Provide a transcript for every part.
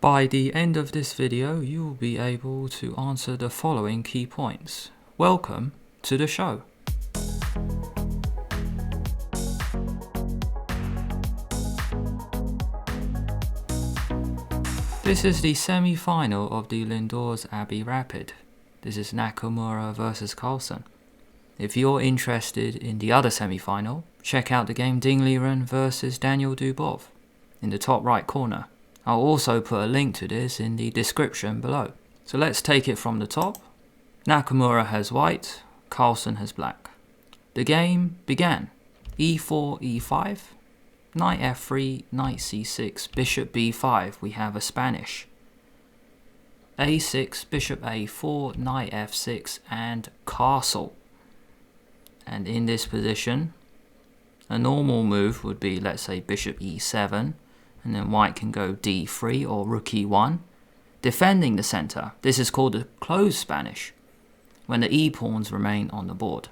By the end of this video, you will be able to answer the following key points. Welcome to the show. This is the semi-final of the Lindores Abbey Rapid. This is Nakamura versus Carlsen. If you're interested in the other semi-final, check out the game Daniil versus Daniil Dubov in the top right corner. I'll also put a link to this in the description below. So let's take it from the top. Nakamura has white, Carlsen has black. The game began. e4, e5, knight f3, knight c6, bishop b5, we have a Spanish. a6, bishop a4, knight f6, and castle. And in this position, a normal move would be, let's say, bishop e7, and then white can go d3 or rook e1, defending the center. This is called a closed Spanish, when the e-pawns remain on the board.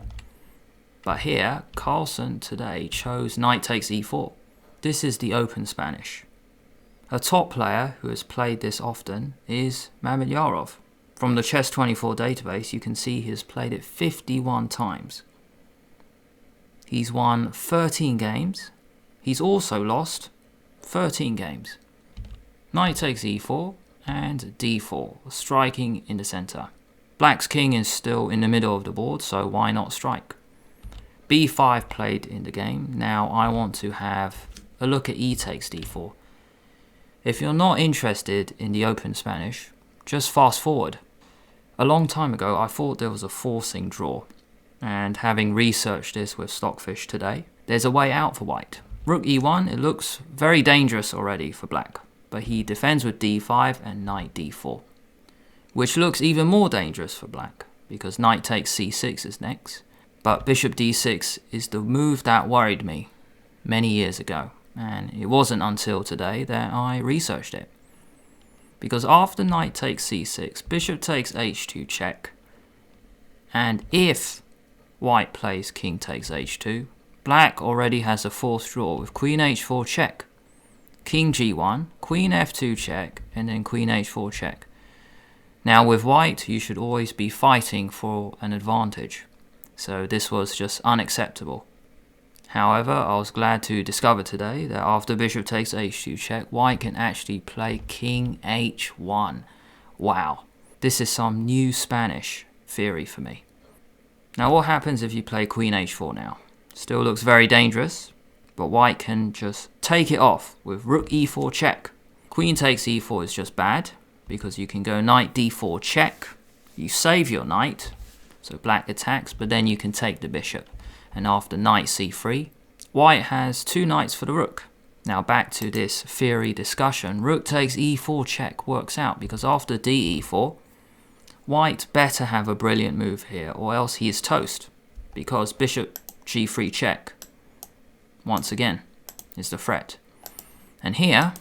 But here, Carlsen today chose knight takes e4. This is the open Spanish. A top player who has played this often is Magnus. From the Chess24 database, you can see he has played it 51 times. He's won 13 games. He's also lost 13 games. Knight takes e4 and d4, striking in the center. Black's king is still in the middle of the board, so why not strike? b5 played in the game. Now I want to have a look at e takes d4. If you're not interested in the open Spanish, just fast forward. A long time ago I thought there was a forcing draw, and having researched this with Stockfish today, there's a way out for white. Rook e1, it looks very dangerous already for black, but he defends with d5 and knight d4, which looks even more dangerous for black, because knight takes c6 is next. But bishop d6 is the move that worried me many years ago, and it wasn't until today that I researched it. Because after knight takes c6, bishop takes h2 check, and if white plays king takes h2, black already has a forced draw with queen h4 check, king g1, queen f2 check, and then queen h4 check. Now with white, you should always be fighting for an advantage, so this was just unacceptable. However, I was glad to discover today that after bishop takes h2 check, white can actually play king h1. Wow, this is some new Spanish theory for me. Now what happens if you play queen h4 now? Still looks very dangerous, but white can just take it off with rook e4 check. Queen takes e4 is just bad, because you can go knight d4 check. You save your knight, so black attacks, but then you can take the bishop. And after knight c3, white has two knights for the rook. Now back to this theory discussion, rook takes e4 check works out, because after d e4, white better have a brilliant move here, or else he is toast, because bishop g3 check, once again, is the threat. And here,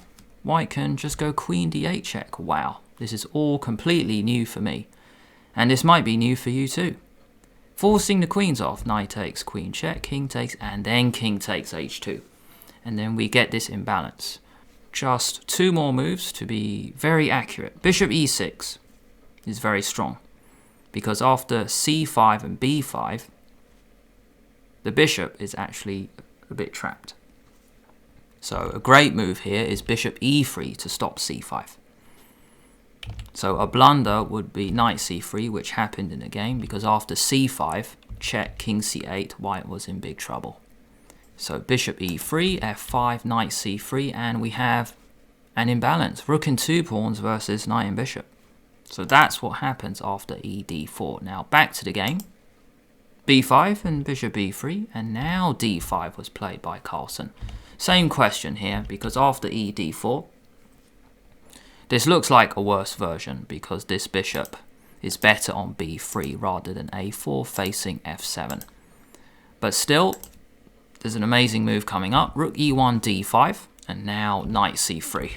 white can just go queen d8 check. Wow, this is all completely new for me. And this might be new for you too. Forcing the queens off, knight takes, queen check, king takes, and then king takes h2. And then we get this imbalance. Just two more moves to be very accurate. Bishop e6 is very strong, because after c5 and b5, the bishop is actually a bit trapped. So a great move here is bishop e3 to stop c5. So a blunder would be knight c3, which happened in the game, because after c5, check, king c8, white was in big trouble. So bishop e3, f5, knight c3, and we have an imbalance. Rook and two pawns versus knight and bishop. So that's what happens after e d4. Now back to the game. b5 and bishop e3, and now d5 was played by Carlsen. Same question here, because after e d4, this looks like a worse version, because this bishop is better on b3 rather than a4 facing f7. But still, there's an amazing move coming up. Rook e1 d5, and now knight c3.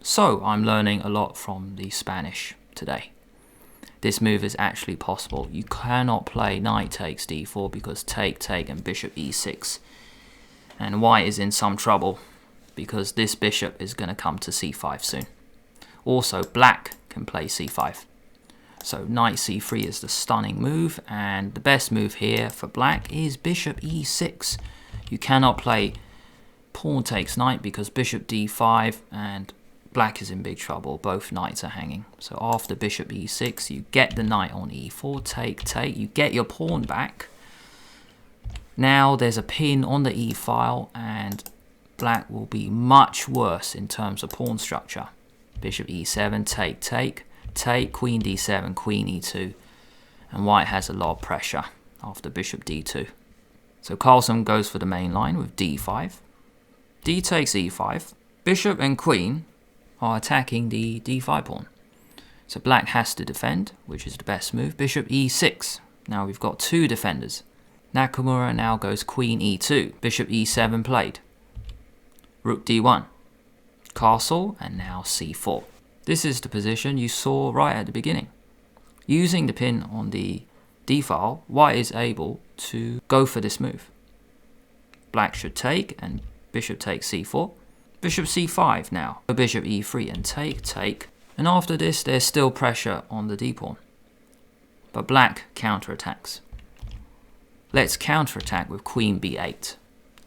So I'm learning a lot from the Spanish today. This move is actually possible. You cannot play knight takes d4, because take, and bishop e6. And white is in some trouble, because this bishop is going to come to c5 soon. Also, black can play c5. So knight c3 is the stunning move, and the best move here for black is bishop e6. You cannot play pawn takes knight because bishop d5 and black is in big trouble. Both knights are hanging. So after bishop e6, you get the knight on e4, take, you get your pawn back. Now there's a pin on the e file, and black will be much worse in terms of pawn structure. Bishop e7, take, queen d7, queen e2, and white has a lot of pressure after bishop d2. So Carlsen goes for the main line with d5. D takes e5. Bishop and queen are attacking the d5 pawn. So black has to defend, which is the best move. Bishop e6. Now we've got two defenders. Nakamura now goes queen e2. Bishop e7 played. Rook d1. Castle, and now c4. This is the position you saw right at the beginning. Using the pin on the d file, white is able to go for this move. Black should take, and bishop takes c4. Bishop c5 now. Bishop e3 and take. And after this, there's still pressure on the d pawn. But black counterattacks. Let's counterattack with queen b8,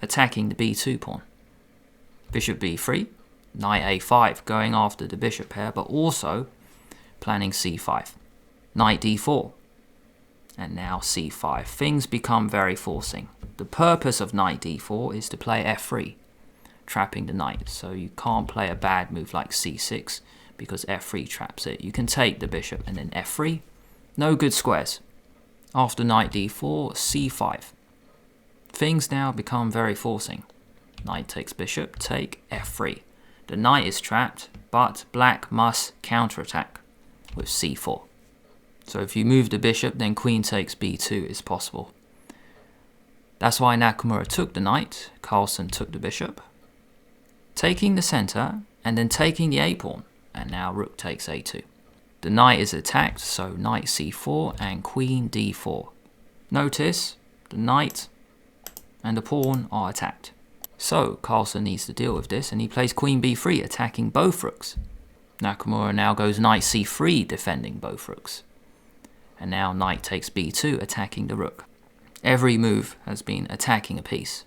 attacking the b2 pawn. Bishop b3. Knight a5, going after the bishop pair, but also planning c5. Knight d4. And now c5. Things become very forcing. The purpose of knight d4 is to play f3, trapping the knight. So you can't play a bad move like c6 because f3 traps it. You can take the bishop and then f3. No good squares. After knight d4, c5. Things now become very forcing. Knight takes bishop, take, f3. The knight is trapped, but black must counterattack with c4. So if you move the bishop, then queen takes b2 is possible. That's why Nakamura took the knight, Carlsen took the bishop, taking the center, and then taking the a pawn, and now rook takes a2. The knight is attacked, so knight c4 and queen d4. Notice the knight and the pawn are attacked. So Carlsen needs to deal with this, and he plays queen b3, attacking both rooks. Nakamura now goes knight c3, defending both rooks. And now knight takes b2, attacking the rook. Every move has been attacking a piece.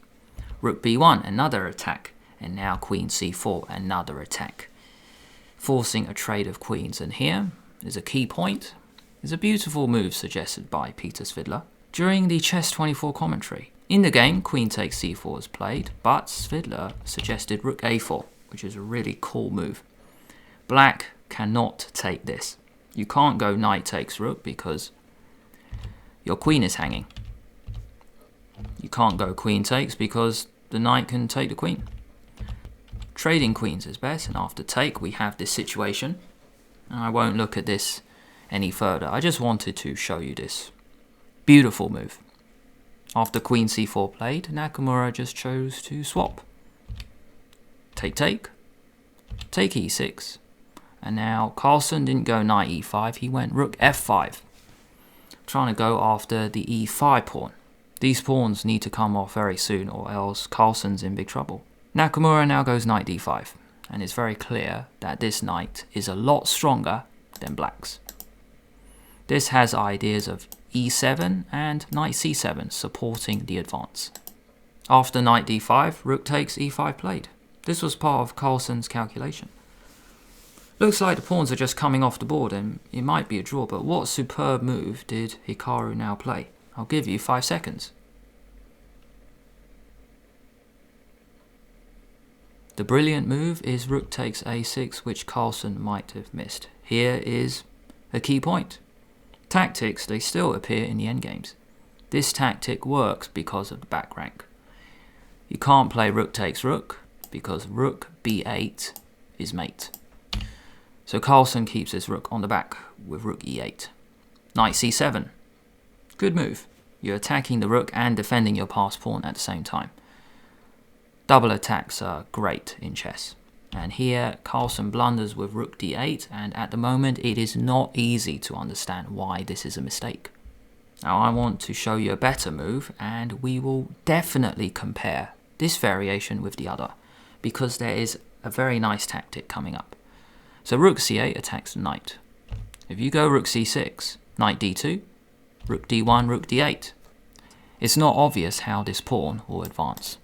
Rook b1, another attack, and now queen c4, another attack, forcing a trade of queens. And here is a key point. Is a beautiful move suggested by Peter Svidler during the Chess24 commentary. In the game, queen takes c4 is played, but Svidler suggested rook a4, which is a really cool move. Black cannot take this. You can't go knight takes rook because your queen is hanging. You can't go queen takes because the knight can take the queen. Trading queens is best, and after take we have this situation. And I won't look at this any further. I just wanted to show you this beautiful move. After queen c4 played, Nakamura just chose to swap. Take e6. And now Carlsen didn't go knight e5, he went rook f5. Trying to go after the e5 pawn. These pawns need to come off very soon, or else Carlsen's in big trouble. Nakamura now goes knight d5, and it's very clear that this knight is a lot stronger than black's. This has ideas of e7 and knight c7 supporting the advance. After knight d5, rook takes e5 played. This was part of Carlsen's calculation. Looks like the pawns are just coming off the board and it might be a draw, but what superb move did Hikaru now play? I'll give you 5 seconds. The brilliant move is rook takes a6, which Carlsen might have missed. Here is a key point. Tactics, they still appear in the endgames. This tactic works because of the back rank. You can't play rook takes rook because rook b8 is mate. So Carlsen keeps his rook on the back with rook e8. Knight c7. Good move. You're attacking the rook and defending your passed pawn at the same time. Double attacks are great in chess. And here Carlsen blunders with rook d8, and at the moment it is not easy to understand why this is a mistake. Now I want to show you a better move, and we will definitely compare this variation with the other, because there is a very nice tactic coming up. So rook c8 attacks the knight. If you go rook c6, knight d2, rook d1, rook d8. It's not obvious how this pawn will advance.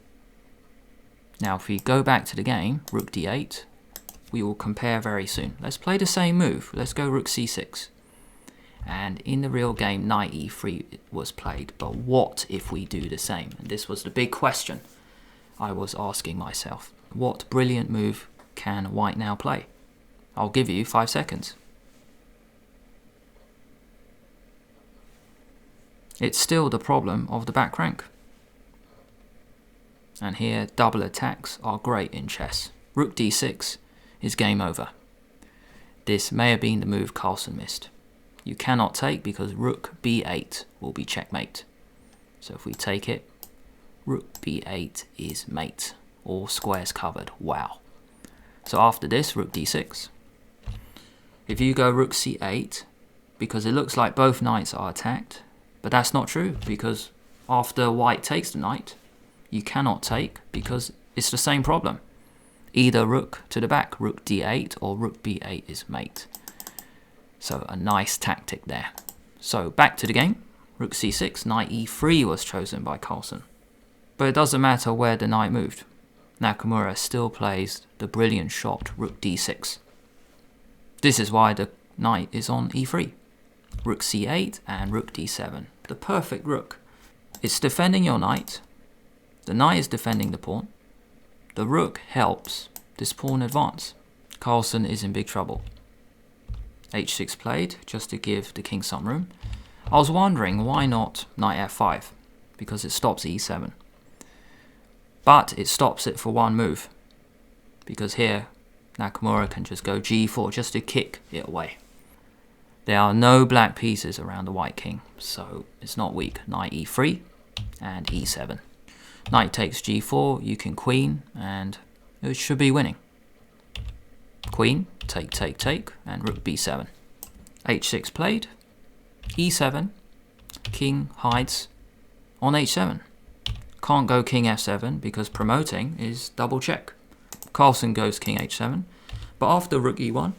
Now if we go back to the game, rook d8, we will compare very soon. Let's play the same move. Let's go rook c6. And in the real game, knight e3 was played. But what if we do the same? And this was the big question I was asking myself. What brilliant move can white now play? I'll give you 5 seconds. It's still the problem of the back rank. And here, double attacks are great in chess. Rook d6 is game over. This may have been the move Carlsen missed. You cannot take because rook b8 will be checkmate. So if we take it, rook b8 is mate. All squares covered. Wow. So after this, rook d6. If you go rook c8, because it looks like both knights are attacked, but that's not true, because after white takes the knight, you cannot take because it's the same problem. Either rook to the back, rook d8, or rook b8 is mate. So a nice tactic there. So back to the game. Rook c6, knight e3 was chosen by Carlsen. But it doesn't matter where the knight moved. Nakamura still plays the brilliant shot rook d6. This is why the knight is on e3. Rook c8 and rook d7. The perfect rook. It's defending your knight. The knight is defending the pawn. The rook helps this pawn advance. Carlsen is in big trouble. h6 played, just to give the king some room. I was wondering why not knight f5, because it stops e7. But it stops it for one move, because here Nakamura can just go g4 just to kick it away. There are no black pieces around the white king, so it's not weak. Knight e3 and e7. Knight takes g4, you can queen, and it should be winning. Queen, take, take, take, and rook b7. h6 played, e7, king hides on h7. Can't go king f7 because promoting is double check. Carlsen goes king h7, but after rook e1,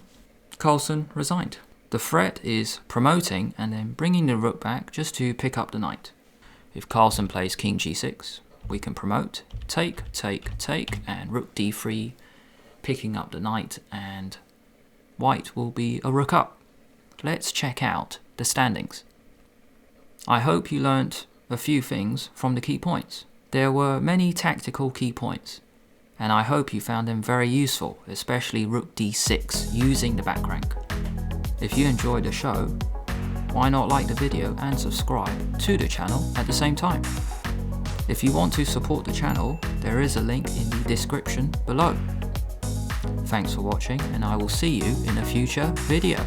Carlsen resigned. The threat is promoting and then bringing the rook back just to pick up the knight. If Carlsen plays king g6, we can promote, take, take, take, and rook d3, picking up the knight, and white will be a rook up. Let's check out the standings. I hope you learnt a few things from the key points. There were many tactical key points, and I hope you found them very useful, especially rook d6 using the back rank. If you enjoyed the show, why not like the video and subscribe to the channel at the same time? If you want to support the channel, there is a link in the description below. Thanks for watching, and I will see you in a future video.